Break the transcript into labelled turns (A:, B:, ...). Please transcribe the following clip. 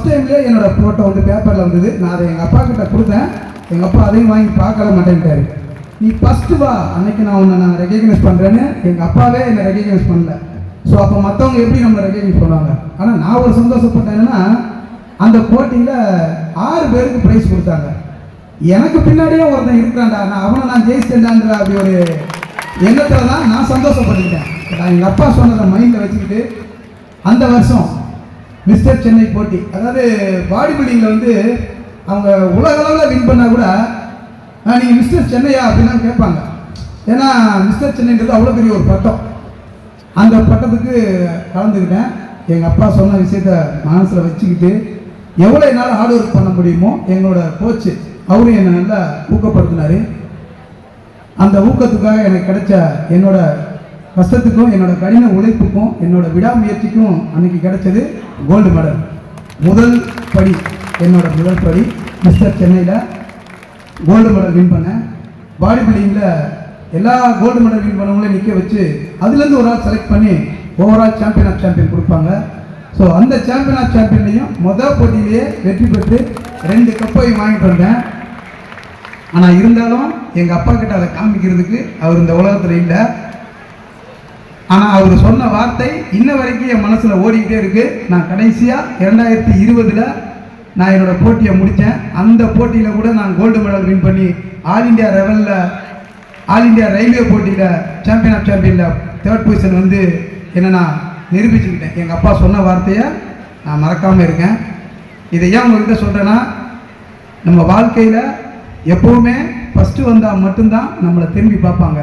A: First டைம்லேயே என்னோட photo வந்து பேப்பரில் வந்தது. நான் அதை எங்கள் அப்பா கிட்ட கொடுத்தேன். எங்கள் அப்பா அதையும் வாங்கி பார்க்கல மாட்டேன்ட்டாரு. நீ ஃபஸ்ட்டு வா, அன்னைக்கு நான் ரெகக்னைஸ் பண்ணுறேன்னு எங்கள் அப்பாவே என்னை ரெகக்னைஸ் பண்ணல. ஸோ அப்போ மற்றவங்க எப்படி நம்ம ரெகக்னைஸ் பண்ணுவாங்க? ஆனால் நான் ஒரு சந்தோஷப்பட்டேன். என்னன்னா அந்த போட்டியில் 6 பேருக்கு ப்ரைஸ் கொடுத்தாங்க. எனக்கு பின்னாடியே ஒருத்தன் இருக்கிறான்டா, நான் ஜெயிச்சிட்டேன்டான்ற அப்படி ஒரு எண்ணத்தில் தான் நான் சந்தோஷப்பட்டுக்கிட்டேன். நான் எங்கள் அப்பா சொன்னதை மைண்டில் வச்சுக்கிட்டு அந்த வருஷம் மிஸ்டர் சென்னை போட்டி, அதாவது பாடி பில்டிங்கில் வந்து அவங்க உலக அளவில் வின் பண்ணால் கூட நீங்கள் மிஸ்டர் சென்னையா அப்படின்னு கேட்பாங்க. ஏன்னா மிஸ்டர் சென்னைன்றது அவ்வளோ பெரிய ஒரு பட்டம். அந்த பட்டத்துக்கு கலந்துக்கிட்டேன். எங்கள் அப்பா சொன்ன விஷயத்த மனசில் வச்சுக்கிட்டு எவ்வளோ என்னால் ஹார்ட் ஒர்க் பண்ண முடியுமோ எங்களோட கோச்சு அவரும் என்னை நல்லா ஊக்கப்படுத்தினார். அந்த ஊக்கத்துக்காக எனக்கு கிடைச்ச என்னோட கஷ்டத்துக்கும் என்னோட கடின உழைப்புக்கும் என்னோட விடாமுயற்சிக்கும் அன்னைக்கு கிடைச்சது கோல்டு மெடல். முதல் படி, என்னோட முதல் படி மிஸ்டர் சென்னையில் கோல்டு மெடல் வின் பண்ணேன். பாடி பில்டிங்கில் எல்லா கோல்டு மெடல் வின் பண்ணவங்களையும் நிற்க வச்சு அதுலேருந்து ஒரு ஆள் செலக்ட் பண்ணி ஓவரால் சாம்பியன் ஆஃப் சாம்பியன் கொடுப்பாங்க. ஸோ அந்த சாம்பியன் ஆஃப் சாம்பியன்லையும் மொதல் போட்டியிலேயே வெற்றி பெற்று 2 கப்பையும் வாங்கிட்டு வந்தேன். ஆனால் இருந்தாலும் எங்கள் அப்பா கிட்ட அதை காமிக்கிறதுக்கு அவர் இந்த உலகத்தில் இல்லை. ஆனால் அவர் சொன்ன வார்த்தை இன்ன வரைக்கும் என் மனசில் ஓடிக்கிட்டே இருக்குது. நான் கடைசியாக 2020 நான் என்னோடய போட்டியை முடித்தேன். அந்த போட்டியில் கூட நான் கோல்டு மெடல் வின் பண்ணி ஆல் இண்டியா ரயில்வே போட்டியில் சாம்பியன் ஆஃப் சாம்பியனில் 3rd பொசிஷன் வந்து என்ன நான் நிரூபிச்சுக்கிட்டேன். எங்கள் அப்பா சொன்ன வார்த்தையை நான் மறக்காமல் இருக்கேன். இதை ஏன் உங்கள்கிட்ட சொல்கிறேன்னா, நம்ம வாழ்க்கையில் எப்போவுமே ஃபஸ்ட்டு வந்தால் மட்டும்தான் நம்மளை திரும்பி பார்ப்பாங்க.